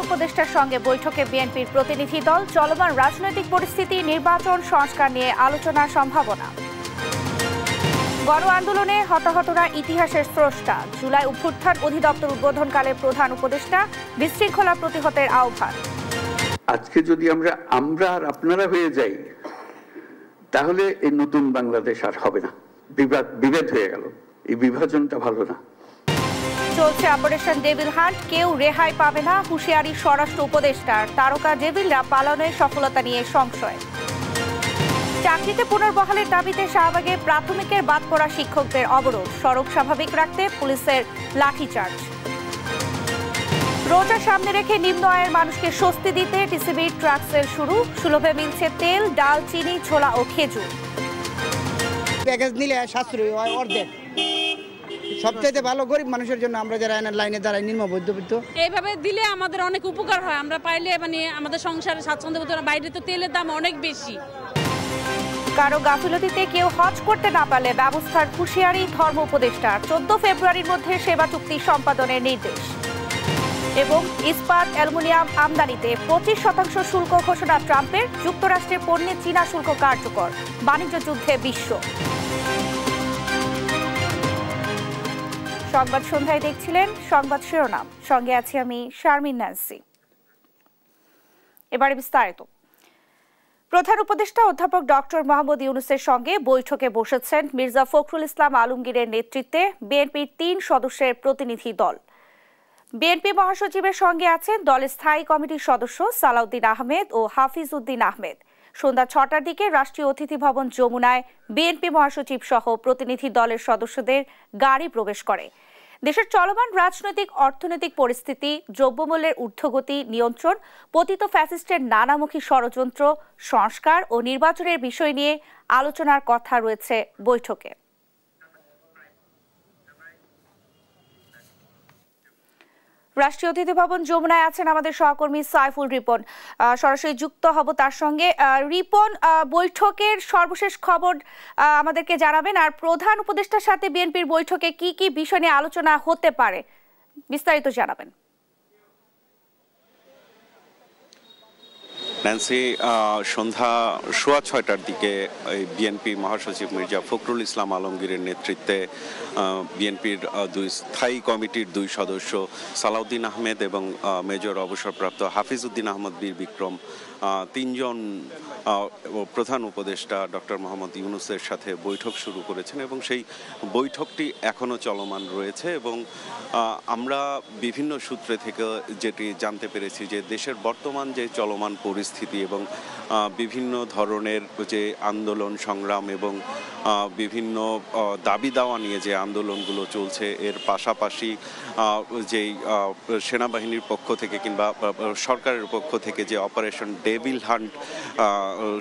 উপদেষ্টার সঙ্গে বৈঠকে বিএনপির প্রতিনিধি দল। চলমান রাজনৈতিক পরিস্থিতি, নির্বাচন সংস্কার নিয়ে আলোচনার সম্ভাবনা। গণ আন্দোলনে হতাহতরা ইতিহাসের স্রষ্টা। জুলাই অভ্যুত্থান অধিদপ্তর উদ্বোধনকালে প্রধান উপদেষ্টা বিশৃঙ্খলা প্রতিহতের আহ্বান। আজকে যদি আমরা আর আপনারা হয়ে যাই, তাহলে এই নতুন বাংলাদেশ আর হবে না। বিভেদ হয়ে গেল। এই বিভাজনটা ভালো না। চলছে অপারেশন ডেভিল হান্ট, কেউ রেহাই পাবে না, হুঁশিয়ারি স্বরাষ্ট্র উপদেষ্টার। তারকা ডেভিলরা পালনের সফলতা নিয়ে সংশয়। চাকরিতে পুনর্বহালের দাবিতে শাহবাগে প্রাথমিকের বাদ পড়া শিক্ষকদের অবরোধ। সড়ক স্বাভাবিক রাখতে পুলিশের লাঠিচার্জ। রোজা সামনে রেখে নিম্ন আয়ের মানুষকে স্বস্তি দিতে টিসিবির ট্রাক সেল শুরু। সুলভে মিলছে তেল, ডাল, চিনি, ছোলা ও খেজুর। প্যাকেজ নিলে সাশ্রয়ী হয় অর্ধেক। সবচাইতে ভালো গরিব মানুষের জন্য, আমরা যারা লাইনে দাঁড়াই নিম্ন মধ্যবিত্ত, এইভাবে দিলে আমাদের অনেক উপকার হয়। আমরা পাইলে আমাদের সংসারে স্বাচ্ছন্দ্য বোধ। বাইরে তো তেলের দাম অনেক বেশি। কারো গাফিলতিতে কেউ হজ করতে না পারলে ব্যবস্থার হুঁশিয়ারি ধর্ম উপদেষ্টার। 14 ফেব্রুয়ারির মধ্যে সেবা চুক্তি সম্পাদনের নির্দেশ। এবং ইস্পাত অ্যালুমিনিয়াম আমদানিতে 25% শুল্ক ঘোষণা ট্রাম্পের। যুক্তরাষ্ট্রের পণ্যে চীনা শুল্ক কার্যকর। বাণিজ্য যুদ্ধে বিশ্ব। সংবাদ সন্ধ্যায় দেখছিলেন সংবাদ শিরোনাম, সঙ্গে আছি আমি শারমিন ন্যান্সি। এবারে বিস্তারিত। প্রধান উপদেষ্টা অধ্যাপক ডক্টর মোহাম্মদ ইউনূসের সঙ্গে বৈঠকে বসেছেন মির্জা ফখরুল ইসলাম আলমগীরের নেতৃত্বে বিএনপির 3 সদস্যের প্রতিনিধি দল। বিএনপি মহাসচিবের সঙ্গে আছেন দলের স্থায়ী কমিটির সদস্য সালাউদ্দিন আহমেদ ও হাফিজ উদ্দিন আহমেদ। সন্ধ্যা 6টার দিকে রাষ্ট্রীয় অতিথি ভবন যমুনায় বিএনপি মহাসচিব সহ প্রতিনিধি দলের সদস্যদের গাড়ি প্রবেশ করে। দেশের চলমান রাজনৈতিক অর্থনৈতিক পরিস্থিতি, দ্রব্যমূল্যের ঊর্ধ্বগতি নিয়ন্ত্রণ, পতিত ফ্যাসিস্টের নানামুখী ষড়যন্ত্র, সংস্কার ও নির্বাচনের বিষয় নিয়ে আলোচনার কথা রয়েছে বৈঠকে। রাষ্ট্রীয় অতিথি ভবন যমুনায় আছেন আমাদের সহকর্মী সাইফুল রিপন। সরাসরি যুক্ত হব তার সঙ্গে। রিপন, বৈঠকের সর্বশেষ খবর আমাদেরকে জানাবেন, আর প্রধান উপদেষ্টার সাথে বিএনপির বৈঠকে কি কি বিষয় নিয়ে আলোচনা হতে পারে বিস্তারিত জানাবেন। ন্যান্সি, সন্ধ্যা 6:15টার দিকে বিএনপি মহাসচিব মির্জা ফখরুল ইসলাম আলমগীরের নেতৃত্বে বিএনপির 2 স্থায়ী কমিটির 2 সদস্য সালাউদ্দিন আহমেদ এবং মেজর অবসরপ্রাপ্ত হাফিজ উদ্দিন আহমদ বীর বিক্রম 3 জন প্রধান উপদেষ্টা ডক্টর মোহাম্মদ ইউনূসের সাথে বৈঠক শুরু করেছেন এবং সেই বৈঠকটি এখনও চলমান রয়েছে। এবং আমরা বিভিন্ন সূত্রে থেকে যেটি জানতে পেরেছি যে দেশের বর্তমান যে চলমান পরিস্থিতি এবং বিভিন্ন ধরনের যে আন্দোলন সংগ্রাম এবং বিভিন্ন দাবি দাওয়া নিয়ে যে আন্দোলনগুলো চলছে, এর পাশাপাশি যেই সেনাবাহিনীর পক্ষ থেকে কিংবা সরকারের পক্ষ থেকে যে অপারেশন ডেভিল হান্ট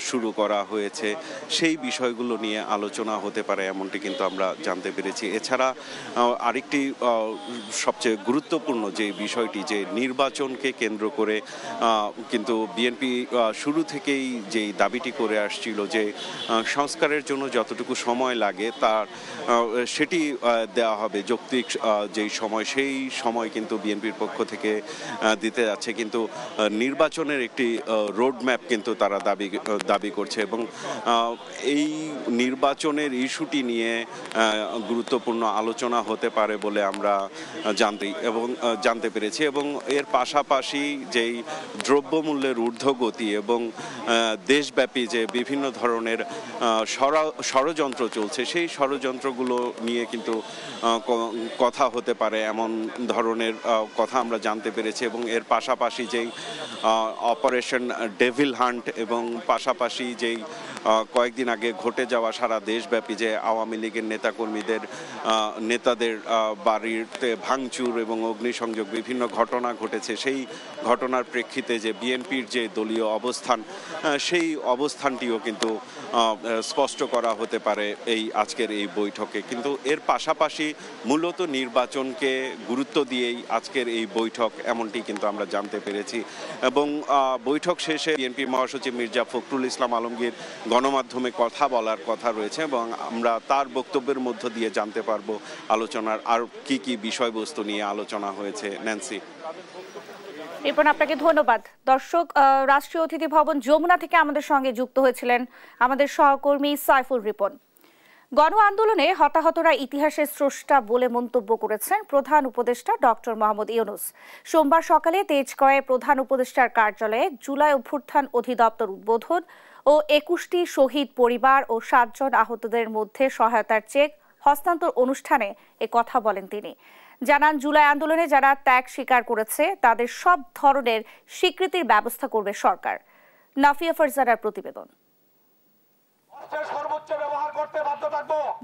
শুরু করা হয়েছে, সেই বিষয়গুলো নিয়ে আলোচনা হতে পারে এমনটি কিন্তু আমরা জানতে পেরেছি। এছাড়া আরেকটি সবচেয়ে গুরুত্বপূর্ণ যে বিষয়টি, যে নির্বাচনকে কেন্দ্র করে কিন্তু বিএনপি শুরু থেকেই যেই দাবিটি করে আসছিল যে সংস্কারের জন্য যতটুকু সময় লাগে তার সেটি দেওয়া হবে যৌক্তিক যেই সময়, সেই সময় কিন্তু বিএনপির পক্ষ থেকে দিতে যাচ্ছে। কিন্তু নির্বাচনের একটি রোড ম্যাপ কিন্তু তারা দাবি করছে এবং এই নির্বাচনের ইস্যুটি নিয়ে গুরুত্বপূর্ণ আলোচনা হতে পারে বলে আমরা জানতে পেরেছি। এবং এর পাশাপাশি যেই দ্রব্যমূল্যের ঊর্ধ্বগতি এবং দেশব্যাপী যে বিভিন্ন ধরনের ষড়যন্ত্র চলছে, সেই ষড়যন্ত্রগুলো নিয়ে কিন্তু কথা হতে পারে এমন ধরনের কথা আমরা জানতে পেরেছি। এবং এর পাশাপাশি যেই অপারেশন ডেভিল হান্ট এবং পাশাপাশি যেই কয়েকদিন আগে ঘটে যাওয়া সারা দেশব্যাপী যে আওয়ামী লীগের নেতাদের বাড়িতে ভাঙচুর এবং অগ্নিসংযোগ বিভিন্ন ঘটনা ঘটেছে, সেই ঘটনার প্রেক্ষিতে যে বিএনপির যে দলীয় অবস্থান, সেই অবস্থানটিও কিন্তু স্পষ্ট করা হতে পারে এই আজকের এই বৈঠকে। কিন্তু এর পাশাপাশি মূলত নির্বাচনকে গুরুত্ব দিয়েই আজকের এই বৈঠক এমনটি কিন্তু আমরা জানতে পেরেছি। এবং বৈঠক শেষে বিএনপি মহাসচিব মির্জা ফখরুল ইসলাম আলমগীর গণমাধ্যমে কথা বলার কথা রয়েছে এবং আমরা তার বক্তব্যের মধ্য দিয়ে জানতে পারবো আলোচনার আর কি কি বিষয়বস্তু নিয়ে আলোচনা হয়েছে। ন্যান্সি। রিপন, আপনাকে ধন্যবাদ। দর্শক, রাষ্ট্রীয় অতিথি ভবন যমুনা থেকে আমাদের সঙ্গে যুক্ত হয়েছিলেন আমাদের সহকর্মী সাইফুল রিপন। গণ আন্দোলনে হতাহতরা ইতিহাসের স্রষ্টা বলে মন্তব্য করেছেন প্রধান উপদেষ্টা ডক্টর মোহাম্মদ ইউনূস। সোমবার সকালে তেজগাঁওয়ে প্রধান উপদেষ্টার কার্যালয়ে জুলাই অভ্যুত্থান অধিদপ্তর উদ্বোধন ও ২১টি শহীদ পরিবার ও ৭ জন আহতদের মধ্যে সহায়তার চেক হস্তান্তর অনুষ্ঠানে এ কথা বলেন তিনি। জানান, জুলাই আন্দোলনে যারা ত্যাগ স্বীকার করেছে তাদের সব ধরনের স্বীকৃতির ব্যবস্থা করবে সরকার। নাফিয়া ফারজানার প্রতিবেদন।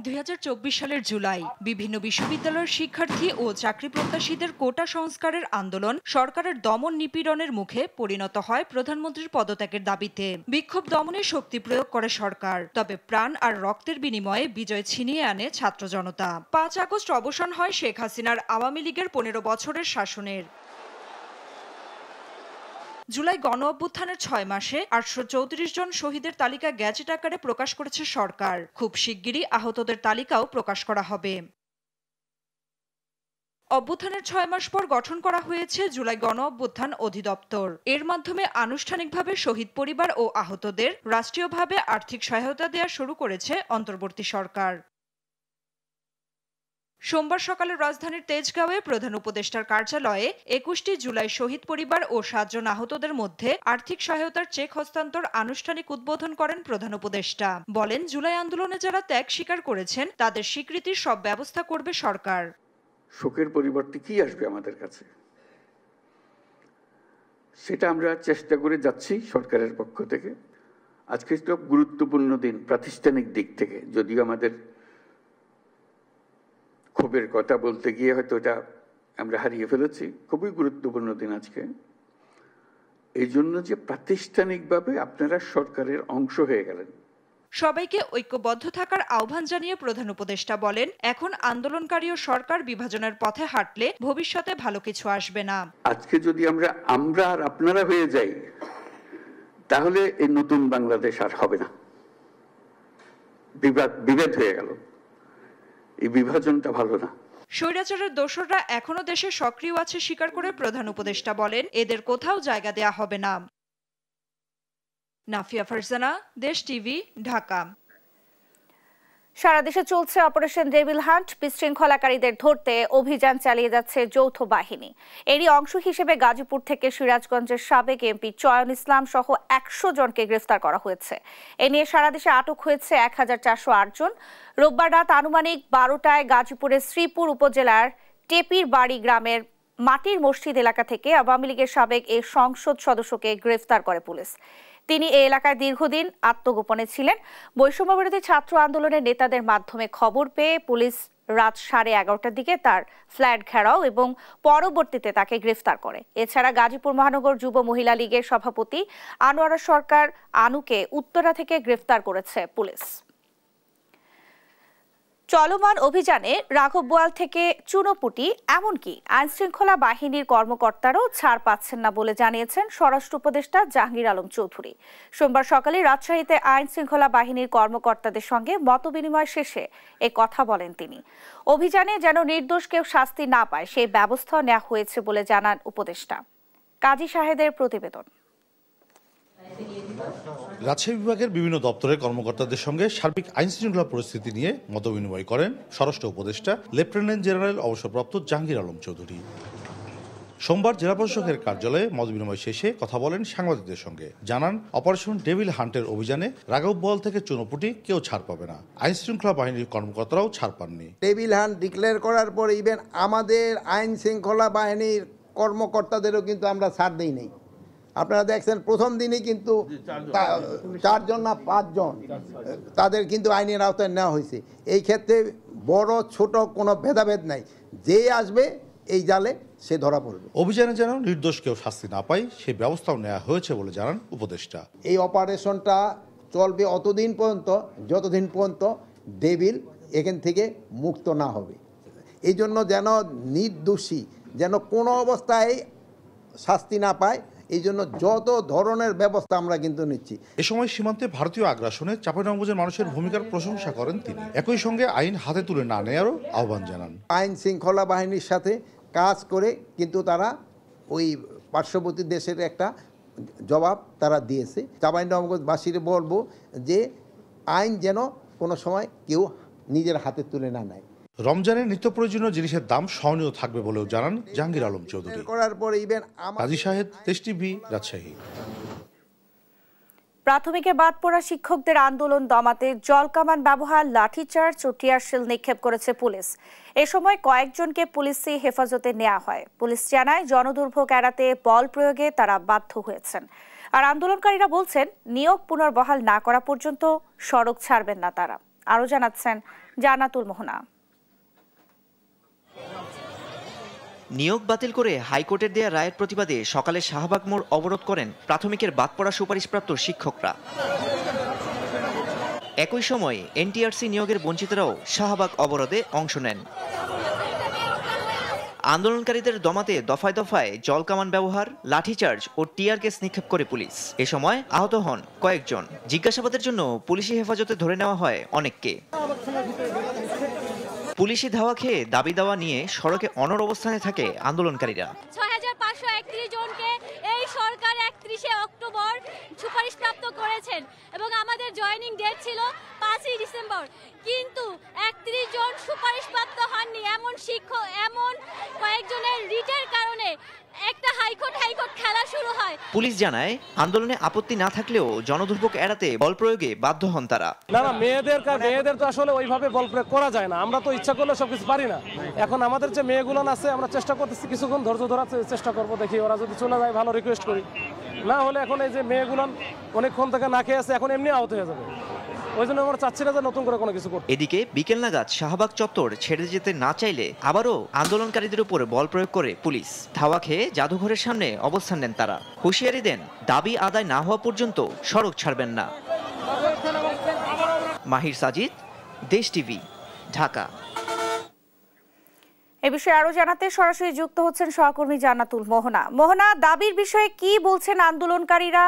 ২০২৪ সালের জুলাই বিভিন্ন বিশ্ববিদ্যালয়ের শিক্ষার্থী ও চাকরি প্রত্যাশীদের কোটা সংস্কারের আন্দোলন সরকারের দমন নিপীড়নের মুখে পরিণত হয় প্রধানমন্ত্রীর পদত্যাগের দাবিতে। বিক্ষোভ দমনে শক্তি প্রয়োগ করে সরকার, তবে প্রাণ আর রক্তের বিনিময়ে বিজয় ছিনিয়ে আনে ছাত্র জনতা। ৫ আগস্ট অবসান হয় শেখ হাসিনার আওয়ামী লীগের ১৫ বছরের শাসনের। জুলাই গণ অভ্যুত্থানের ৬ মাসে ৮৩৪ জন শহীদের তালিকা গ্যাজেট আকারে প্রকাশ করেছে সরকার। খুব শিগগিরই আহতদের তালিকাও প্রকাশ করা হবে। অভ্যুত্থানের ৬ মাস পর গঠন করা হয়েছে জুলাই গণ অভ্যুত্থান অধিদপ্তর। এর মাধ্যমে আনুষ্ঠানিকভাবে শহীদ পরিবার ও আহতদের রাষ্ট্রীয়ভাবে আর্থিক সহায়তা দেওয়া শুরু করেছে অন্তর্বর্তী সরকার। সোমবার সকালে রাজধানীর তেজগাঁওয়ে প্রধান উপদেষ্টার কার্যালয়ে ২১টি জুলাই শহীদ পরিবার ও ৭ জন আহতদের মধ্যে আর্থিক সহায়তার চেক হস্তান্তর আনুষ্ঠানিক উদ্বোধন করেন প্রধান উপদেষ্টা। বলেন, জুলাই আন্দোলনে যারা ত্যাগ স্বীকার করেছেন তাদের স্বীকৃতির সব ব্যবস্থা করবে সরকার। শোকের পরিবর্তে কি আসবে আমাদের কাছে, সেটা আমরা চেষ্টা করে যাচ্ছি সরকারের পক্ষ থেকে। আজকে একটা গুরুত্বপূর্ণ দিন প্রাতিষ্ঠানিক দিক থেকে, যদিও আমাদের ক্ষোভের কথা বলতে গিয়ে হয়তো এটা আমরা হারিয়ে ফেলেছি। খুবই গুরুত্বপূর্ণ দিন আজকে, এই জন্য যে প্রাতিষ্ঠানিকভাবে আপনারা সরকারের অংশ হয়ে গেলেন। সবাইকে ঐক্যবদ্ধ থাকার আহ্বান জানিয়ে প্রধান উপদেষ্টা বলেন, এখন আন্দোলনকারী ও সরকার বিভাজনের পথে হাঁটলে ভবিষ্যতে ভালো কিছু আসবে না। আজকে যদি আমরা আর আপনারা হয়ে যাই, তাহলে এই নতুন বাংলাদেশ আর হবে না। বিভেদ হয়ে গেল, এই বিভাজনটা ভালো না। স্বৈরাচারের দোসররা এখনো দেশে সক্রিয় আছে স্বীকার করে প্রধান উপদেষ্টা বলেন, এদের কোথাও জায়গা দেয়া হবে না। নাফিয়া ফারজানা, দেশ টিভি, ঢাকা। সারা দেশে চলছে অপারেশন ডেভিল হান্ট। বিশৃঙ্খলাকারীদের ধরতে অভিযান চালিয়ে যাচ্ছে যৌথ বাহিনী। এরই অংশ হিসেবে গাজীপুর থেকে সিরাজগঞ্জের সাবেক এমপি চয়ন ইসলাম সহ ১০০ জনকে গ্রেফতার করা হয়েছে। এ নিয়ে সারা দেশে আটক হয়েছে ১৪০৮ জন। রোববার রাত আনুমানিক ১২টায় গাজীপুরের শ্রীপুর উপজেলার টেপির বাড়ি গ্রামের মাটির মসজিদ এলাকা থেকে আওয়ামী লীগের সাবেক এই সংসদ সদস্যকে গ্রেফতার করে পুলিশ। তিনি এই এলাকায় দীর্ঘদিন আত্মগোপনে ছিলেন। বৈষম্যবিরোধী ছাত্র আন্দোলনের নেতাদের মাধ্যমে খবর পেয়ে পুলিশ রাত 11:30টার দিকে তার ফ্ল্যাট ঘেরাও এবং পরবর্তীতে তাকে গ্রেফতার করে। এছাড়া গাজীপুর মহানগর যুব মহিলা লীগের সভাপতি আনোয়ারা সরকার আনুকে উত্তরা থেকে গ্রেফতার করেছে পুলিশ। চলমান অভিযানে রাঘব বোয়াল থেকে চুনোপুটি এমনকি আইনশৃঙ্খলা বাহিনীর কর্মকর্তারাও ছাড় পাচ্ছেন না বলে জানিয়েছেন স্বরাষ্ট্র উপদেষ্টা জাহাঙ্গীর আলম চৌধুরী। সোমবার সকালে রাজশাহীতে আইন শৃঙ্খলা বাহিনীর কর্মকর্তাদের সঙ্গে মতবিনিময় শেষে এ কথা বলেন তিনি। অভিযানে যেন নির্দোষ কেউ শাস্তি না পায় সেই ব্যবস্থা নেওয়া হয়েছে বলে জানান উপদেষ্টা। কাজী শাহেদের প্রতিবেদন। রাজশাহী বিভাগের বিভিন্ন দপ্তরের কর্মকর্তাদের সঙ্গে সার্বিক আইনশৃঙ্খলা পরিস্থিতি নিয়ে মতবিনিময় করেন স্বরাষ্ট্র উপদেষ্টা লেফটেন্যান্ট জেনারেল অবসরপ্রাপ্ত জাহাঙ্গীর আলম চৌধুরী। সোমবার জেলা প্রশাসকের কার্যালয়ে মতবিনিময় শেষে কথা বলেন সাংবাদিকদের সঙ্গে। জানান, অপারেশন ডেভিল হান্টের অভিযানে রাঘব বোয়াল থেকে চুনোপুটি কেউ ছাড় পাবে না, আইনশৃঙ্খলা বাহিনীর কর্মকর্তারাও ছাড় পাননি। ডেভিল হান্ট ডিক্লেয়ার করার পর ইভেন আমাদের আইন শৃঙ্খলা বাহিনীর কর্মকর্তাদেরও কিন্তু আমরা ছাড় দিই নাই। আপনারা দেখছেন প্রথম দিনই কিন্তু 4 জন না 5 জন তাদের কিন্তু আইনের আওতায় নেওয়া হয়েছে। এই ক্ষেত্রে বড় ছোট কোনো ভেদাভেদ নাই, যে আসবে এই জালে সে ধরা পড়বে। অভিযানে যেন নির্দোষ কেউ শাস্তি না পায় সেই ব্যবস্থাও নেওয়া হয়েছে বলে জানান উপদেষ্টা। এই অপারেশনটা চলবে অতদিন পর্যন্ত যতদিন পর্যন্ত ডেভিল এখান থেকে মুক্ত না হবে। এই জন্য যেন নির্দোষী যেন কোনো অবস্থায় শাস্তি না পায়, এই জন্য যত ধরনের ব্যবস্থা আমরা কিন্তু নিচ্ছি। এ সময় সীমান্তে ভারতীয় আগ্রাসনে চাঁপাইনবাবগঞ্জের মানুষের ভূমিকার প্রশংসা করেন তিনি। একই সঙ্গে আইন হাতে তুলে না নেওয়ারও আহ্বান জানান। আইন শৃঙ্খলা বাহিনীর সাথে কাজ করে কিন্তু তারা ওই পার্শ্ববর্তী দেশের একটা জবাব তারা দিয়েছে। চাঁপাইনবাবগঞ্জবাসীর বলবো যে আইন যেন কোনো সময় কেউ নিজের হাতে তুলে না নেয়। রমজানের নিত্য প্রয়োজনীয় জিনিসের দাম সহনীয় থাকবে বলেও জানান জাহাঙ্গীর আলম চৌধুরী। করার পরে ইভেন কাজী শাহেদ, দেশ টিভি, রাজশাহী। প্রাথমিকে বাদ পড়া শিক্ষকদের আন্দোলন দমাতে জলকামান ব্যবহার, লাঠিচার্জ ও টিয়ারশেল নিক্ষেপ করেছে পুলিশ। এ সময় কয়েকজনকে পুলিশি হেফাজতে নেওয়া হয়। পুলিশ জানায় জনদুর্ভোগ এড়াতে বল প্রয়োগে তারা বাধ্য হয়েছেন। আর আন্দোলনকারীরা বলছেন নিয়োগ পুনর্বহাল না করা পর্যন্ত সড়ক ছাড়বেন না তারা। আরও জানাচ্ছেন জান্নাতুল মোহনা। নিয়োগ বাতিল করে হাইকোর্টের দেয়া রায়ের প্রতিবাদে সকালে শাহবাগ মোড় অবরোধ করেন প্রাথমিকের বাদ পড়া সুপারিশপ্রাপ্ত শিক্ষকরা। একই সময়ে এনটিআরসি নিয়োগের বঞ্চিতরাও শাহবাগ অবরোধে অংশ নেন। আন্দোলনকারীদের দমাতে দফায় দফায় জলকামান ব্যবহার, লাঠিচার্জ ও টিয়ার গ্যাস নিক্ষেপ করে পুলিশ। এ সময় আহত হন কয়েকজন। জিজ্ঞাসাবাদের জন্য পুলিশি হেফাজতে ধরে নেওয়া হয় অনেককে। পুলিশি ধাওয়া খেয়ে দাবি দাওয়া নিয়ে সড়কে অনড় অবস্থানে থাকে আন্দোলনকারীরা। 6531 জনকে এই সরকার 31শে অক্টোবর সুপারিশপ্রাপ্ত করেছেন এবং আমাদের জয়েনিং ডেট ছিল 5ই ডিসেম্বর, কিন্তু 31 জন সুপারিশপ্রাপ্ত হননি। এমন কয়েকজনের রিটের কারণে একটা হাইকোর্ট খেলা শুরু হয়। পুলিশ জানায় আন্দোলনে আপত্তি না থাকলেও জনদুর্ভোগ এড়াতে বল প্রয়োগে বাধ্য হন তারা। না, মেয়েদের তো আসলে ওইভাবে বল প্রয়োগ করা যায় না। আমরা তো ইচ্ছা করলে সবকিছু পারি না। এখন আমাদের যে মেয়েগুলো আছে আমরা চেষ্টা করতেছি, কিছুক্ষণ ধৈর্য ধরার চেষ্টা করবো, দেখি ওরা যদি চলে যায় ভালো, রিকোয়েস্ট করি। না হলে এখন এই যে মেয়েগুলো অনেকক্ষণ থেকে না খেয়ে আছে, এখন এমনি আহত হয়ে যাবে। ওই জন্য আমরা চাচ্ছি না যে নতুন করে কোনো কিছু করতে। এদিকে বিকেল নাগাদ শাহবাগ চত্বর ছেড়ে যেতে না চাইলে আবারও আন্দোলনকারীদের উপর বল প্রয়োগ করে পুলিশ। ধাওয়া খেয়ে জাদুঘরের সামনে অবস্থান নেন তারা। হুঁশিয়ারি দেন দাবি আদায় না হওয়া পর্যন্ত সড়ক ছাড়বেন না। মাহির সাজিদ, দেশ টিভি, ঢাকা। এ বিষয়ে আরো জানাতে সরাসরি যুক্ত হচ্ছেন সহকর্মী জান্নাতুল মোহনা। মোহনা, দাবির বিষয়ে কি বলছেন আন্দোলনকারীরা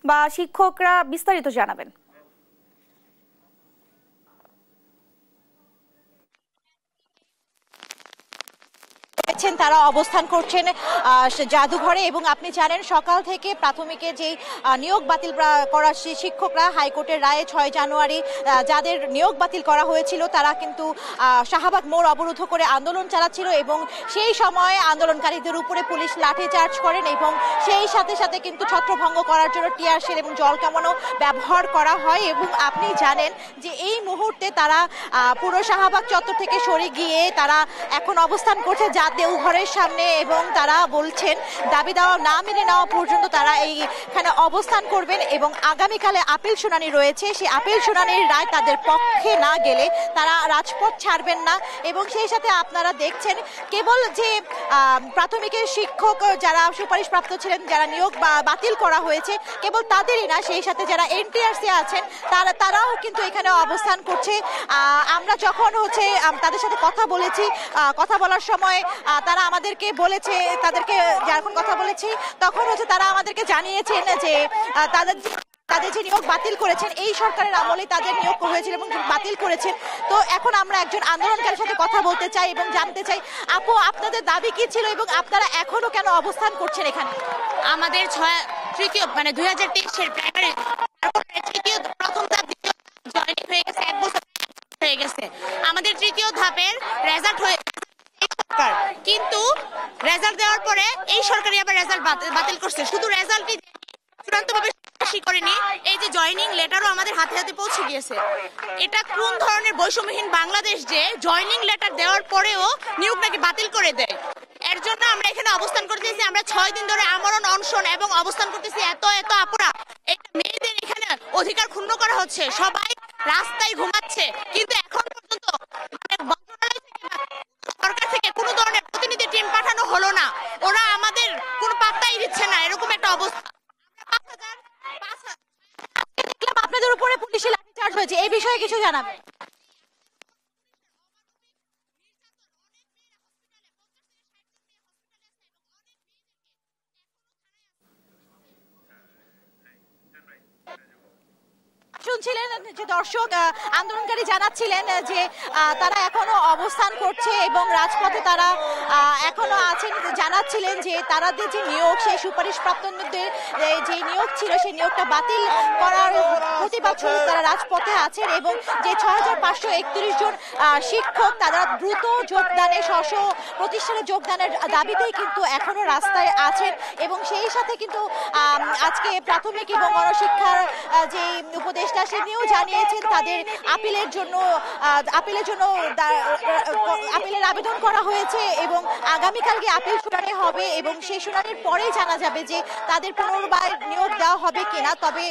বা শিক্ষকরা, বিস্তারিত জানাবেন। তারা অবস্থান করছেন জাদুঘরে এবং আপনি জানেন সকাল থেকে প্রাথমিকের যে নিয়োগ বাতিল করা শিক্ষকরা হাইকোর্টের রায়ে 6 জানুয়ারি যাদের নিয়োগ বাতিল করা হয়েছিল তারা কিন্তু শাহবাগ মোড় অবরোধ করে আন্দোলন চালাচ্ছিল এবং সেই সময় আন্দোলনকারীদের উপরে পুলিশ লাঠিচার্জ করেন এবং সেই সাথে সাথে কিন্তু ছত্রভঙ্গ করার জন্য টিয়ারশেল এবং জল কামানও ব্যবহার করা হয়। এবং আপনি জানেন যে এই মুহূর্তে তারা পুরো শাহবাগ চত্বর থেকে সরে গিয়ে তারা এখন অবস্থান করছে দেওঘরের সামনে এবং তারা বলছেন দাবি দেওয়া না মেনে নেওয়া পর্যন্ত তারা এইখানে অবস্থান করবেন এবং আগামীকালে আপিল শুনানি রয়েছে। সেই আপিল শুনানির রায় তাদের পক্ষে না গেলে তারা রাজপথ ছাড়বেন না। এবং সেই সাথে আপনারা দেখছেন কেবল যে প্রাথমিকের শিক্ষক যারা সুপারিশপ্রাপ্ত ছিলেন, যারা নিয়োগ বাতিল করা হয়েছে, কেবল তাদেরই না, সেই সাথে যারা এনটিআরসি আছেন তারাও কিন্তু এখানে অবস্থান করছে। আমরা যখন তাদের সাথে কথা বলেছি, কথা বলার সময় তারা আমাদেরকে বলেছে, তাদেরকে যখন কথা বলেছি তখন তারা আমাদেরকে জানিয়েছেন যে তাদের যে নিয়োগ বাতিল করেছেন এই সরকারের আমলে তাদের নিয়োগ হয়েছিল এবং বাতিল করেছেন। তো এখন আমরা একজন আন্দোলনকারীর সাথে কথা বলতে চাই এবং জানতে চাই, আপু আপনাদের দাবি কি ছিল এবং আপনারা এখনো কেন অবস্থান করছেন এখানে? আমাদের তৃতীয় 2023-এর প্রাইমারি তৃতীয় প্রথম ধাপ জয়েনিং হয়ে গেছে, 1 বছর হয়ে গেছে। আমাদের তৃতীয় ধাপের রেজাল্ট হয়ে কিন্তু রেজাল্ট দেওয়ার পরে এই সরকারই আবার রেজাল্ট বাতিল করছে। শুধু রেজাল্টই চূড়ান্তভাবে করেনি, এই যে জয়েনিং লেটারও আমাদের হাতে হাতে পৌঁছে গিয়েছে। এটা কোন ধরনের বৈষম্যহীন বাংলাদেশ যে জয়েনিং লেটার দেওয়ার পরেও নিয়োগ নাকি বাতিল করে দেয়। এর জন্য আমরা এখানে অবস্থান করতেছি। আমরা 6 দিন ধরে আমরণ, অনশন এবং অবস্থান করতেছি। এত আপুরা, মেয়েদের এখানে অধিকার ক্ষুণ্ণ করা হচ্ছে, সবাই রাস্তায় ঘুমাচ্ছে, কিন্তু এখন পর্যন্ত মন্ত্রণালয় থেকে সরকার থেকে কোনো ধরনের প্রতিনিধি টিম পাঠানো হলো না। ওরা আমাদের কোনো পাত্তাই দিচ্ছে না, এরকম একটা অবস্থা। আপনাদের উপরে পুলিশি লাঠিচার্জ হয়েছে, এই বিষয়ে কিছু জানাবেন? শুনছিলেন যে দর্শক আন্দোলনকারী জানাচ্ছিলেন যে তারা এখনো অবস্থান করছে এবং রাজপথে তারা এখনো আছেন। জানাচ্ছিলেন যে তাদের যে নিয়োগ, সেই সুপারিশপ্রাপ্তদের যে নিয়োগ ছিল সেই নিয়োগটা বাতিল করার প্রতিবাদ স্বরূপ তারা রাজপথে আছেন এবং যে 6531 জন শিক্ষক তারা দ্রুত যোগদানে স্ব প্রতিষ্ঠানে যোগদানের দাবিতেই কিন্তু এখনো রাস্তায় আছেন। এবং সেই সাথে কিন্তু আজকে প্রাথমিক এবং গণশিক্ষার যে উপদেষ্টা তিনিও জানিয়েছেন তাদের আপিলের জন্য আপিলের আবেদন করা হয়েছে এবং আগামীকালকে আপিল শুনানি হবে এবং সেই শুনানির পরেই জানা যাবে যে তাদের পুনর্বার নিয়োগ দেওয়া হবে কিনা। তবে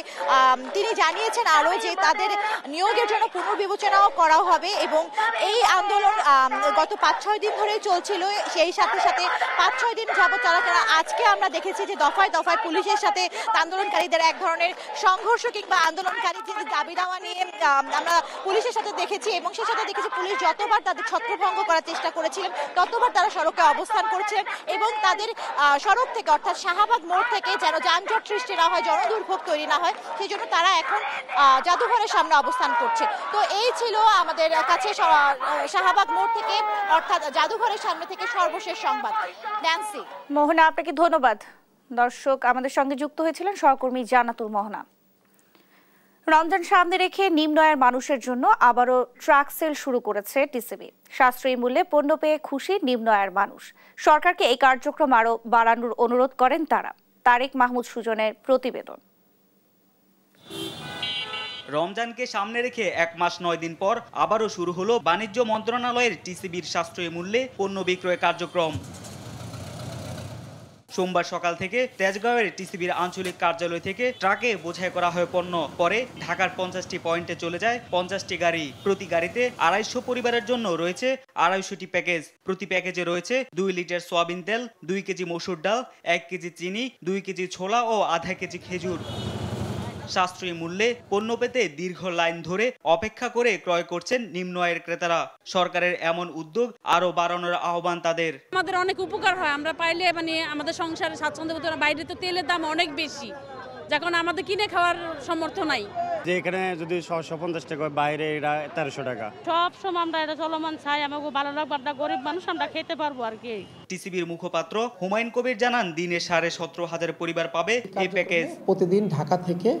তিনি জানিয়েছেন আরো যে তাদের নিয়োগের জন্য পুনর্বিবেচনাও করা হবে এবং এই আন্দোলন গত 5-6 দিন ধরে চলছিল। সেই সাথে সাথে 5-6 দিন যাবত তারা আজকে আমরা দেখেছি যে দফায় দফায় পুলিশের সাথে আন্দোলনকারীদের এক ধরনের সংঘর্ষ কিংবা আন্দোলনকারীদের দাবি দাওয়া নিয়ে আমরা পুলিশের সাথে দেখেছি এবং সেই সাথে দেখেছি পুলিশ যতবার তাদের ছত্রভঙ্গ করার চেষ্টা করেছিলেন ততবার তারা সড়কে অবস্থান করছিলেন এবং তাদের সড়ক থেকে অর্থাৎ শাহবাগ মোড় থেকে যেন যানজট সৃষ্টি না হয়, জনদুর্ভোগ তৈরি না হয়, সেই জন্য তারা এখন জাদুঘরের সামনে অবস্থান করছে। তো এই ছিল আমাদের কাছে শাহবাগ মোড় থেকে অর্থাৎ জাদুঘরের সামনে থেকে সর্বশেষ সংবাদ। ন্যান্সি। মোহনা, আপনাকে ধন্যবাদ। দর্শক, আমাদের সঙ্গে যুক্ত হয়েছিলেন সহকর্মী জান্নাতুল মোহনা। রমজান সামনে রেখে নিম্ন আয়ের মানুষের জন্য আবারও ট্রাক সেল শুরু করেছে টিসিবি। সাশ্রয়ী মূল্যে পণ্য পেয়ে খুশি নিম্ন আয়ের মানুষ। সরকারকে এই কার্যক্রম আরও বাড়ানোর অনুরোধ করেন তারা। তারেক মাহমুদ সুজনের প্রতিবেদন। রমজানকে সামনে রেখে 1 মাস 9 দিন পর আবারও শুরু হলো বাণিজ্য মন্ত্রণালয়ের টিসিবির সাশ্রয়ী মূল্যে পণ্য বিক্রয় কার্যক্রম। সোমবার সকাল থেকে তেজগাঁওয়ের টিসিবির আঞ্চলিক কার্যালয় থেকে ট্রাকে বোঝাই করা হয় পণ্য। পরে ঢাকার 50টি পয়েন্টে চলে যায় 50টি গাড়ি। প্রতি গাড়িতে 250 পরিবারের জন্য রয়েছে 250টি প্যাকেজ। প্রতি প্যাকেজে রয়েছে 2 লিটার সয়াবিন তেল, 2 কেজি মসুর ডাল, 1 কেজি চিনি, 2 কেজি ছোলা ও আধা কেজি খেজুর। সাশ্রয়ী মূল্যে পণ্য পেতে দীর্ঘ লাইন ধরে অপেক্ষা করে ক্রয় করছেন নিম্ন আয়ের ক্রেতারা। সরকারের এমন উদ্যোগ আরো বাড়ানোর আহ্বান তাদের। আমাদের অনেক উপকার হয়, আমরা পাইলে আমাদের সংসারে স্বাচ্ছন্দ্য বোধ হয়। বাইরে তো তেলের দাম অনেক বেশি, যখন আমাদের কিনে খাওয়ার সামর্থ্য নাই। যে এখানে যদি 150 টাকা বাইরে এটা 1300 টাকা। সব সময় আমরা এটা চলমান চাই, আমাকে ভালো লাগবে, আমরা গরিব মানুষ, আমরা খেতে পারবো আর কি। টিসিবির মুখপাত্র হুমায়ুন কবির জানান দিনে 17,500 পরিবার পাবে এই প্যাকেজ। প্রতিদিন ঢাকা থেকে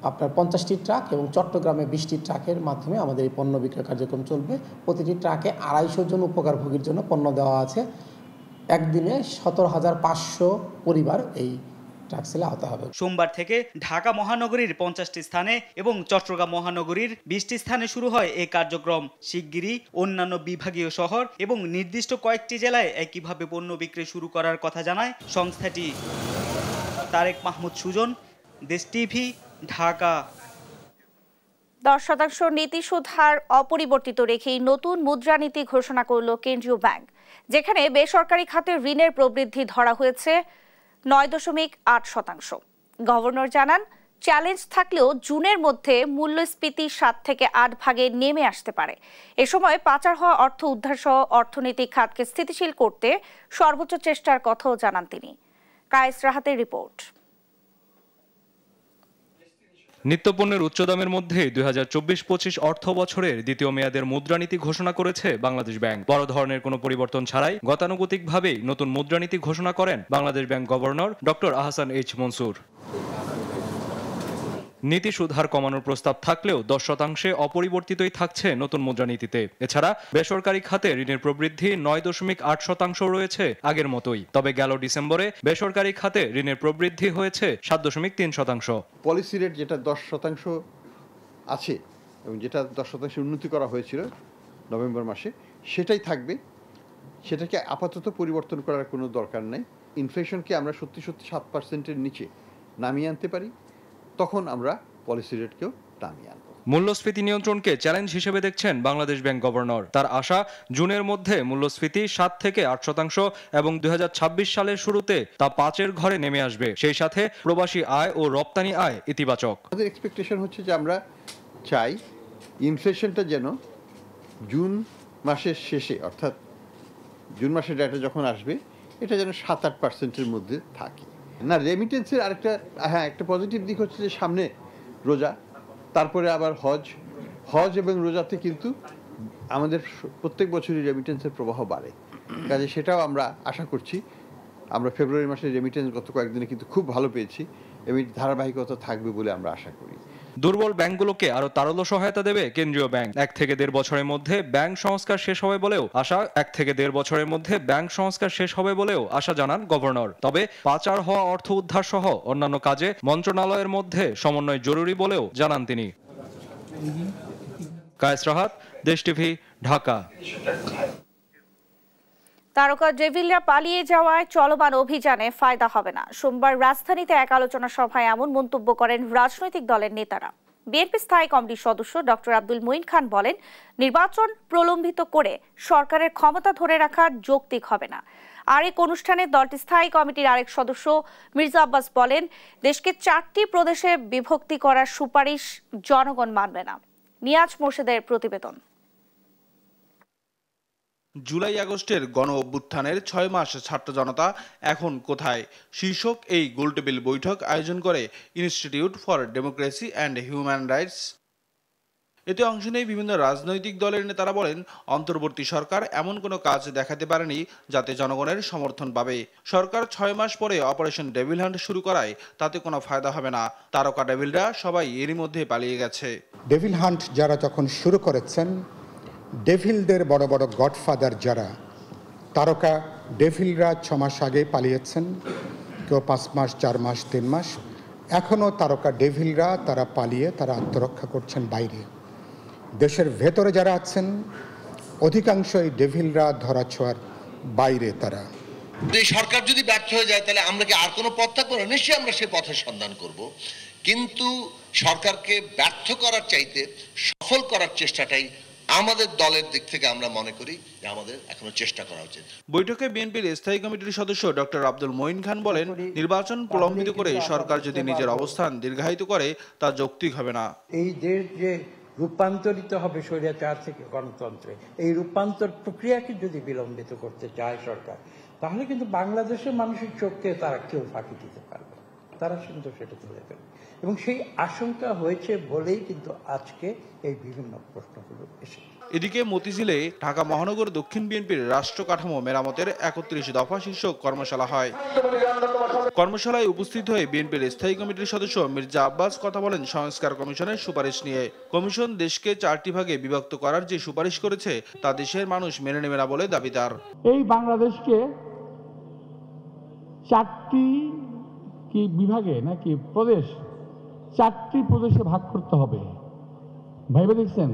আপনার 50টি ট্রাক এবং চট্টগ্রামে 20টি ট্রাকের মাধ্যমে আমাদের এই পণ্য বিক্রয় কার্যক্রম চলবে। প্রতিটি ট্রাকে 250 জন উপকারভোগীর জন্য পণ্য দেওয়া আছে। একদিনে 17,500 পরিবার এই ট্রাক সেলে আওতা হবে। সোমবার থেকে ঢাকা মহানগরীর 50টি স্থানে এবং চট্টগ্রাম মহানগরীর 20টি স্থানে শুরু হয় এই কার্যক্রম। শিগগিরই অন্যান্য বিভাগীয় শহর এবং নির্দিষ্ট কয়েকটি জেলায় একইভাবে পণ্য বিক্রি শুরু করার কথা জানায় সংস্থাটি। তারেক মাহমুদ সুজন, দেশ টিভি, ঢাকা। 10% নীতি সুদ হার অপরিবর্তিত রেখেই নতুন মুদ্রানীতি ঘোষণা করল কেন্দ্রীয় ব্যাংক, যেখানে বেসরকারি খাতে ঋণের প্রবৃদ্ধি ধরা হয়েছে 9.8%। গভর্নর জানান, চ্যালেঞ্জ থাকলেও জুনের মধ্যে মূল্যস্ফীতি 7 থেকে 8 ভাগে নেমে আসতে পারে। এ সময় পাচার হওয়া অর্থ উদ্ধার সহ অর্থনৈতিক খাতকে স্থিতিশীল করতে সর্বোচ্চ চেষ্টার কথাও জানান তিনি। কায়েস রাহাতের রিপোর্ট। নিত্যপণ্যের উচ্চ দামের মধ্যে 2024-25 অর্থ বছরের দ্বিতীয় মেয়াদের মুদ্রানীতি ঘোষণা করেছে বাংলাদেশ ব্যাংক। বড় ধরনের কোনো পরিবর্তন ছাড়াই গতানুগতিকভাবেই নতুন মুদ্রানীতি ঘোষণা করেন Bangladesh bank governor doctor Ahsan H Mansur. নীতি সুদ হার কমানোর প্রস্তাব থাকলেও 10% অপরিবর্তিতই থাকছে নতুন মুদ্রানীতিতে। এছাড়া বেসরকারি খাতে ঋণের প্রবৃদ্ধি 9.8% রয়েছে আগের মতোই। তবে গেল ডিসেম্বরে বেসরকারি খাতে ঋণের প্রবৃদ্ধি হয়েছে 7.3%। পলিসি রেট যেটা 10% আছে এবং যেটা 10% উন্নতি করা হয়েছিল নভেম্বর মাসে, সেটাই থাকবে। সেটাকে আপাতত পরিবর্তন করার কোনো দরকার নেই। ইনফ্লেশনকে আমরা সত্যি 7%-এর নিচে নামিয়ে আনতে পারি, তখন আমরা পলিসি রেটকেও নামিয়ে আনব। মূল্যস্ফীতি নিয়ন্ত্রণকে চ্যালেঞ্জ হিসেবে দেখছেন বাংলাদেশ ব্যাংক গভর্নর। তার আশা, জুনের মধ্যে মূল্যস্ফীতি 7 থেকে 8% এবং 2026 সালের শুরুতে তা 5-এর ঘরে নেমে আসবে। সেই সাথে প্রবাসী আয় ও রপ্তানি আয় ইতিবাচক। আমাদের এক্সপেকটেশন হচ্ছে যে আমরা চাই ইনফ্লেশনটা যেন জুন মাসের শেষে, অর্থাৎ জুন মাসের ডেটা যখন আসবে, এটা যেন 7-8%-এর মধ্যে থাকে। না, রেমিটেন্সের আরেকটা একটা পজিটিভ দিক হচ্ছে যে সামনে রোজা, তারপরে আবার হজ এবং রোজাতে কিন্তু আমাদের প্রত্যেক বছরই রেমিটেন্সের প্রবাহ বাড়ে, কাজে সেটাও আমরা আশা করছি। আমরা ফেব্রুয়ারি মাসে রেমিটেন্স গত কয়েকদিনে কিন্তু খুব ভালো পেয়েছি এবং ধারাবাহিকতা থাকবে বলে আমরা আশা করি। দুর্বল ব্যাংকগুলোকে আরো তারল্য সহায়তা দেবে কেন্দ্রীয় ব্যাংক। 1 থেকে 1.5 বছরের মধ্যে ব্যাংক সংস্কার শেষ হবে বলেও আশা 1 থেকে 1.5 বছরের মধ্যে ব্যাংক সংস্কার শেষ হবে বলেও আশা জানান গভর্নর। তবে পাচার হওয়া অর্থ উদ্ধার সহ অন্যান্য কাজে মন্ত্রণালয়ের মধ্যে সমন্বয় জরুরি বলেও জানান তিনি। কায়েস রাহাত, দেশ টিভি, ঢাকা। তারকা ডেভিলরা পালিয়ে যাওয়ায় চলমান অভিযানে ফায়দা হবে না। সোমবার রাজধানীতে এক আলোচনা সভায় এমন মন্তব্য করেন রাজনৈতিক দলের নেতারা। বিএনপি স্থায়ী কমিটির সদস্য ডক্টর আব্দুল মুইন খান বলেন, নির্বাচন প্রলম্বিত করে সরকারের ক্ষমতা ধরে রাখা যৌক্তিক হবে না। আরেক অনুষ্ঠানে দলটির স্থায়ী কমিটির আরেক সদস্য মির্জা আব্বাস বলেন, দেশকে 4টি প্রদেশে বিভক্তি করার সুপারিশ জনগণ মানবে না। নিয়াজ মোর্শেদের প্রতিবেদন। জুলাই আগস্টের গণ অভ্যুত্থানের 6 মাস ছাত্র জনতা এখন কোথায় শীর্ষক এই গোলটেবিল বৈঠক আয়োজন করে institute for democracy and human rights. এতে অংশ নেই বিভিন্ন রাজনৈতিক দলের নেতারা বলেন, অন্তর্বর্তী সরকার এমন কোনো কাজ দেখাতে পারেনি যাতে জনগণের সমর্থন পাবে। সরকার 6 মাস পরে অপারেশন ডেভিল হান্ট শুরু করায় তাতে কোনো ফায়দা হবে না। তারকা ডেভিলরা সবাই এরই মধ্যে পালিয়ে গেছে। ডেভিল হান্ট যারা যখন শুরু করেছেন, ডেভিলদের বড় বড় গডফাদার যারা, তারকা ডেভিলরা 6 মাস আগে পালিয়েছেন, কেউ 5 মাস, 4 মাস, 3 মাস। এখনও তারকা ডেভিলরা তারা পালিয়ে তারা আত্মরক্ষা করছেন বাইরে। দেশের ভেতরে যারা আছেন অধিকাংশ এই ডেভিলরা ধরাছোঁয়ার বাইরে তারা। এই সরকার যদি ব্যর্থ হয়ে যায় তাহলে আমরা কি আর কোনো পথ থাকবো না? নিশ্চয়ই আমরা সেই পথের সন্ধান করব, কিন্তু সরকারকে ব্যর্থ করার চাইতে সফল করার চেষ্টাটাই আমাদের দলের দিক থেকে আমরা মনে করি যে আমাদের এখনো চেষ্টা করা উচিত। বৈঠকে বিএনপির স্থায়ী কমিটির সদস্য ডক্টর আব্দুল মুইন খান বলেন, নির্বাচন প্রলম্বিত করে সরকার যদি নিজের অবস্থান দীর্ঘায়িত করে তা যৌক্তিক হবে না। এই দেশ যে রূপান্তরিত হবে স্বৈরাচার থেকে গণতন্ত্রে, এই রূপান্তর প্রক্রিয়াকে যদি বিলম্বিত করতে চায় সরকার, তাহলে কিন্তু বাংলাদেশের মানুষের চোখকে তারা কেউ ফাঁকি দিতে পারবে, তারা কিন্তু সেটা তুলে ফেলবে। এবং সেই আশঙ্কা হয়েছে বলেই কিন্তু আজকে এই বিভিন্ন প্রশ্নগুলো এসেছে। এদিকে মতিঝিলে ঢাকা মহানগর দক্ষিণ বিএনপির রাষ্ট্র কাঠামো মেরামতের 31 দফা শীর্ষক কর্মশালা হয়। কর্মশালায় উপস্থিত হয়ে বিএনপির স্থায়ী কমিটির সদস্য মির্জা আব্বাস কথা বলেন সংস্কার কমিশনের সুপারিশ নিয়ে। কমিশন দেশকে 4টি ভাগে বিভক্ত করার যে সুপারিশ করেছে তা দেশের মানুষ মেনে নেবে না বলে দাবি তার। এই বাংলাদেশকে 4টি কি বিভাগে নাকি প্রদেশ, 4টি প্রদেশে ভাগ করতে হবে। ভাইবে দেখছেন,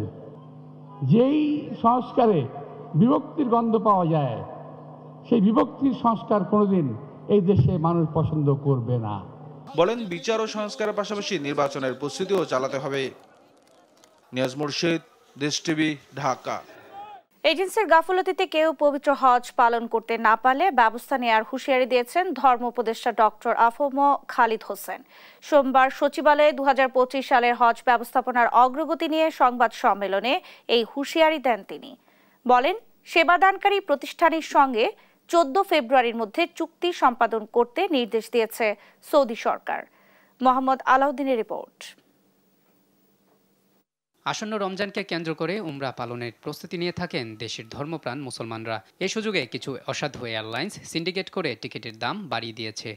যেই সংস্কারে বিভক্তির গন্ধ পাওয়া যায়, সেই বিভক্তির সংস্কার কোনোদিন এই দেশে মানুষ পছন্দ করবে না। বলেন, বিচার ও সংস্কারের পাশাপাশি নির্বাচনের প্রস্তুতিও চালাতে হবে। নিয়াজ মুর্শিদ, দেশ টিভি, ঢাকা। এজেন্সির গাফলতিতে কেউ পবিত্র হজ পালন করতে না পারলে ব্যবস্থা নেওয়ার হুঁশিয়ারি দিয়েছেন ধর্ম উপদেষ্টা ডক্টর আফম খালিদ হোসেন। সোমবার সচিবালয়ে 2025 সালের হজ ব্যবস্থাপনার অগ্রগতি নিয়ে সংবাদ সম্মেলনে এই হুঁশিয়ারি দেন তিনি। বলেন, সেবাদানকারী প্রতিষ্ঠানের সঙ্গে 14 ফেব্রুয়ারির মধ্যে চুক্তি সম্পাদন করতে নির্দেশ দিয়েছে সৌদি সরকার। মোহাম্মদ আলাউদ্দিনের রিপোর্ট। আসন্ন রমজানকে কেন্দ্র করে উমরা পালনের প্রস্তুতি নিয়ে থাকেন দেশের ধর্মপ্রাণ মুসলমানরা। এ সুযোগে কিছু অসাধু এয়ারলাইন্স সিন্ডিকেট করে টিকিটের দাম বাড়িয়ে দিয়েছে।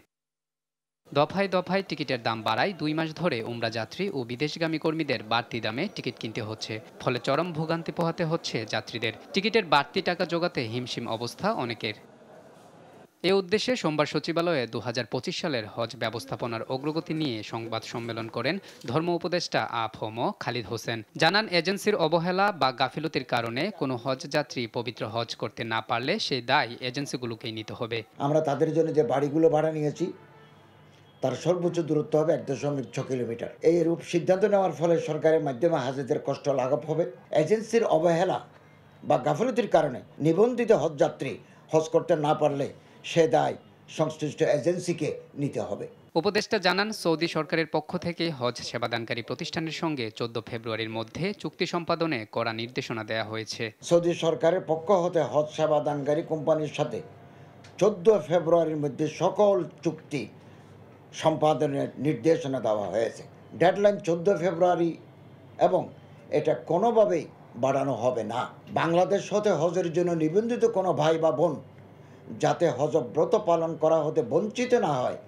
দফায় দফায় টিকিটের দাম বাড়ায় 2 মাস ধরে উমরা যাত্রী ও বিদেশগামী কর্মীদের বাড়তি দামে টিকিট কিনতে হচ্ছে। ফলে চরম ভোগান্তি পোহাতে হচ্ছে যাত্রীদের। টিকিটের বাড়তি টাকা জোগাতে হিমশিম অবস্থা অনেকের। এ উদ্দেশ্যে সোমবার সচিবালয়ে 2025 সালের হজ ব্যবস্থাপনার অগ্রগতি নিয়ে সংবাদ সম্মেলন করেন ধর্ম উপদেষ্টা আফম খালিদ হোসেন। জানান, এজেন্সির অবহেলা বা গাফিলতির কারণে কোনো হজ যাত্রী পবিত্র হজ করতে না পারলে সেই দায় এজেন্সিগুলোকেই নিতে হবে। আমরা তাদের জন্য যে বাড়িগুলো ভাড়া নিয়েছি তার সর্বোচ্চ দূরত্ব হবে 1.6 কিলোমিটার। এই রূপ সিদ্ধান্ত নেওয়ার ফলে সরকারের মাধ্যমে হাজিদের কষ্ট লাঘব হবে। এজেন্সির অবহেলা বা গাফিলতির কারণে নিবন্ধিত হজ যাত্রী হজ করতে না পারলে সে দায় সংশ্লিষ্ট এজেন্সিকে নিতে হবে। উপদেষ্টা জানান, সৌদি সরকারের পক্ষ থেকে হজ সেবাদানকারী প্রতিষ্ঠানের সঙ্গে 14 ফেব্রুয়ারির মধ্যে চুক্তি সম্পাদনে কড়া নির্দেশনা দেওয়া হয়েছে। সৌদি সরকারের পক্ষ হতে হজ সেবাদানকারী কোম্পানির সাথে 14 ফেব্রুয়ারির মধ্যে সকল চুক্তি সম্পাদনের নির্দেশনা দেওয়া হয়েছে। ডেডলাইন 14 ফেব্রুয়ারি এবং এটা কোনোভাবেই বাড়ানো হবে না। বাংলাদেশ হতে হজের জন্য নিবন্ধিত কোনো ভাই বা বোন যাতে হজ ব্রত পালন করা হতে বঞ্চিত না হয়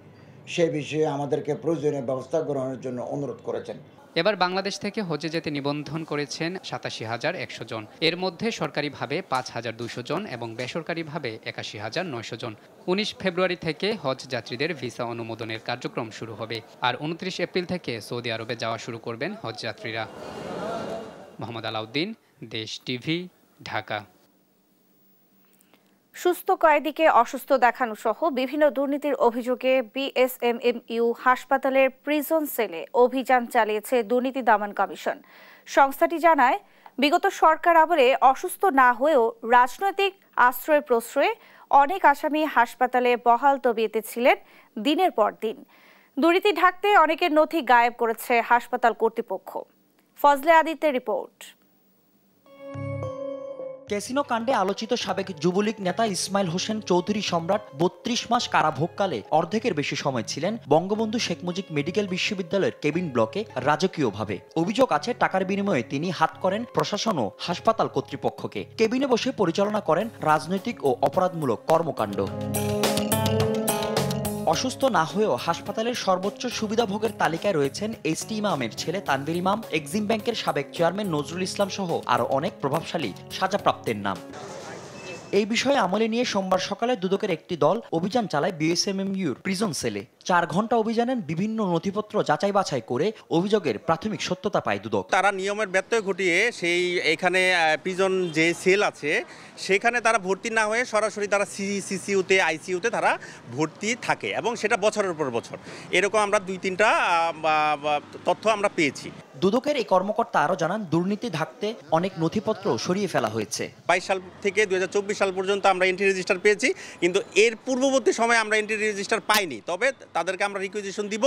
সে বিষয়ে আমাদেরকে প্রয়োজনীয় ব্যবস্থা গ্রহণের জন্য অনুরোধ করেছেন। এবার বাংলাদেশ থেকে হজে যেতে নিবন্ধন করেছেন ৮৭,১০০ জন। এর মধ্যে সরকারিভাবে ৫,২০০ জন এবং বেসরকারিভাবে ৮১,৯০০ জন। ১৯ ফেব্রুয়ারি থেকে হজ যাত্রীদের ভিসা অনুমোদনের কার্যক্রম শুরু হবে। আর ২৯ এপ্রিল থেকে সৌদি আরবে যাওয়া শুরু করবেন হজ যাত্রীরা। মোহাম্মদ আলাউদ্দিন, দেশ টিভি, ঢাকা। সুস্থ কয়েদিকে অসুস্থ দেখানো সহ বিভিন্ন দুর্নীতির অভিযোগে বিএসএমএমইউ হাসপাতালের প্রিজন সেলে অভিযান চালিয়েছে দুর্নীতি দমন কমিশন। সংস্থাটি জানায়, বিগত সরকার আমলে অসুস্থ না হয়েও রাজনৈতিক আশ্রয় প্রশ্রয়ে অনেক আসামি হাসপাতালে বহাল তবিয়তে ছিলেন দিনের পর দিন। দুর্নীতি ঢাকতে অনেকের নথি গায়েব করেছে হাসপাতাল কর্তৃপক্ষ। ফজলে আদিত্যের রিপোর্ট। ক্যাসিনো কাণ্ডে আলোচিত সাবেক যুবলীগ নেতা ইসমাইল হোসেন চৌধুরী সম্রাট ৩২ মাস কারাভোগকালে অর্ধেকের বেশি সময় ছিলেন বঙ্গবন্ধু শেখ মুজিব মেডিকেল বিশ্ববিদ্যালয়ের কেবিন ব্লকে রাজকীয়ভাবে। অভিযোগ আছে টাকার বিনিময়ে তিনি হাত করেন প্রশাসন ও হাসপাতাল কর্তৃপক্ষকে। কেবিনে বসে পরিচালনা করেন রাজনৈতিক ও অপরাধমূলক কর্মকাণ্ড। অসুস্থ না হয়েও হাসপাতালের সর্বোচ্চ সুবিধাভোগের তালিকায় রয়েছেন এসটি ইমামের ছেলে তানভীর ইমাম, এক্সিম ব্যাংকের সাবেক চেয়ারম্যান নজরুল ইসলাম সহ আরও অনেক প্রভাবশালী সাজাপ্রাপ্তের নাম। এই বিষয়ে আমলে নিয়ে সোমবার সকালে দুদকের একটি দল অভিযান চালায় বিএসএমএমইউর প্রিজন সেলে। ৪ ঘন্টা অভিযানের বিভিন্ন নথিপত্র যাচাই বাছাই করে অভিযোগের প্রাথমিক সত্যতা পায় দুদক। তারা নিয়মের ব্যত্যয় ঘটিয়ে এখানে প্রিজন যে সেল আছে সেখানে তারা ভর্তি না হয়ে সরাসরি তারা সিসিইউতে আইসিইউতে তারা ভর্তি থাকে এবং সেটা বছরের পর বছর। এরকম আমরা ২-৩টা তথ্য আমরা পেয়েছি। দুদকের এই কর্মকর্তা আরও জানান, দুর্নীতি ঢাকতে অনেক নথিপত্র সরিয়ে ফেলা হয়েছে। ২২ সাল থেকে ২০২৪ সাল পর্যন্ত আমরা এন্ট্রি রেজিস্টার পেয়েছি, কিন্তু এর পূর্ববর্তী সময়ে আমরা এন্ট্রি রেজিস্টার পাইনি। তবে তাদেরকে আমরা রিকুইজিশন দিব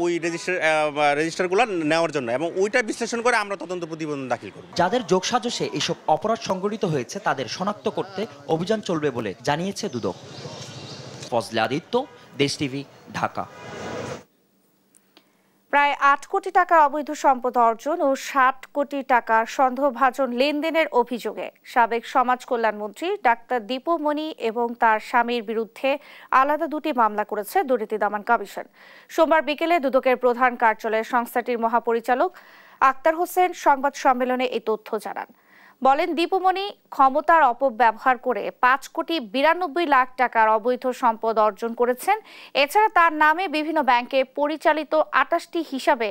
ওই রেজিস্টারগুলো নেওয়ার জন্য এবং ওইটা বিশ্লেষণ করে আমরা তদন্ত প্রতিবেদন দাখিল করব। যাদের যোগসাজশে এসব অপরাধ সংঘটিত হয়েছে তাদের শনাক্ত করতে অভিযান চলবে বলে জানিয়েছে দুদক। ফজলে আদিত্য, দেশ টিভি, ঢাকা। প্রায় ৮ কোটি টাকার অবৈধ সম্পদ অর্জন ও ৬০ কোটি টাকার সন্দেহভাজন লেনদেনের অভিযোগে সাবেক সমাজ কল্যাণমন্ত্রী ডাক্তার দীপু মনি এবং তার স্বামীর বিরুদ্ধে আলাদা দুটি মামলা করেছে দুর্নীতি দমন কমিশন। সোমবার বিকেলে দুদকের প্রধান কার্যালয়ে সংস্থাটির মহাপরিচালক আক্তার হোসেন সংবাদ সম্মেলনে এই তথ্য জানান। বলেন, দীপু মনি ক্ষমতার অপব্যবহার করে ৫,৯২,০০,০০০ টাকার অবৈধ সম্পদ অর্জন করেছেন। এছাড়া তার নামে বিভিন্ন ব্যাংকে পরিচালিত ২৮টি হিসাবে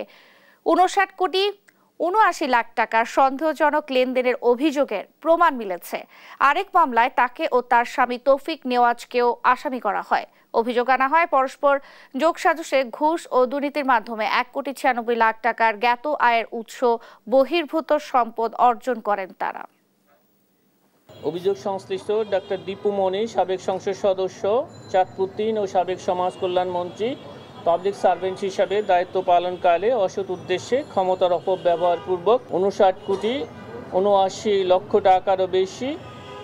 ৫৯,৭৯,০০,০০০ টাকার সন্দেহজনক লেনদেনের অভিযোগের প্রমাণ মিলেছে। আরেক মামলায় তাকে ও তার স্বামী তৌফিক নেওয়াজকেও আসামি করা হয়। অভিযোগ আনা হয় পরস্পর যোগসাজশে ঘুষ ও দুর্নীতির মাধ্যমে ১,৯৬,০০,০০০ টাকার জ্ঞাত আয়ের উৎস বহির্ভূত সম্পদ অর্জন করেন তারা। অভিযোগ সংশ্লিষ্ট ডাক্তার দীপু মনি, সাবেক সংসদ সদস্য, চাঁদপুর ৩ ও সাবেক সমাজ কল্যাণ মন্ত্রী, পাবলিক সার্ভেন্ট হিসাবে দায়িত্ব পালনকালে অসৎ উদ্দেশ্যে ক্ষমতার অপব্যবহার পূর্বক ৫৯,৭৯,০০,০০০ টাকারও বেশি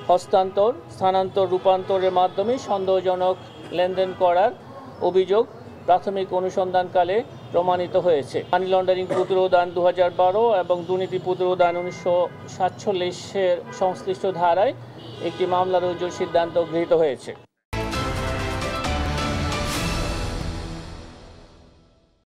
হস্তান্তর, স্থানান্তর, রূপান্তরের মাধ্যমে সন্দেহজনক লেনদেন করার অভিযোগ প্রাথমিক অনুসন্ধানকালে প্রমাণিত হয়েছে। মানি লন্ডারিং প্রতিরোধ আইন ২০১২ এবং দুর্নীতি প্রতিরোধ আইন ১৯৪৭-এর সংশ্লিষ্ট ধারায় একটি মামলা রুজুর সিদ্ধান্ত গৃহীত হয়েছে।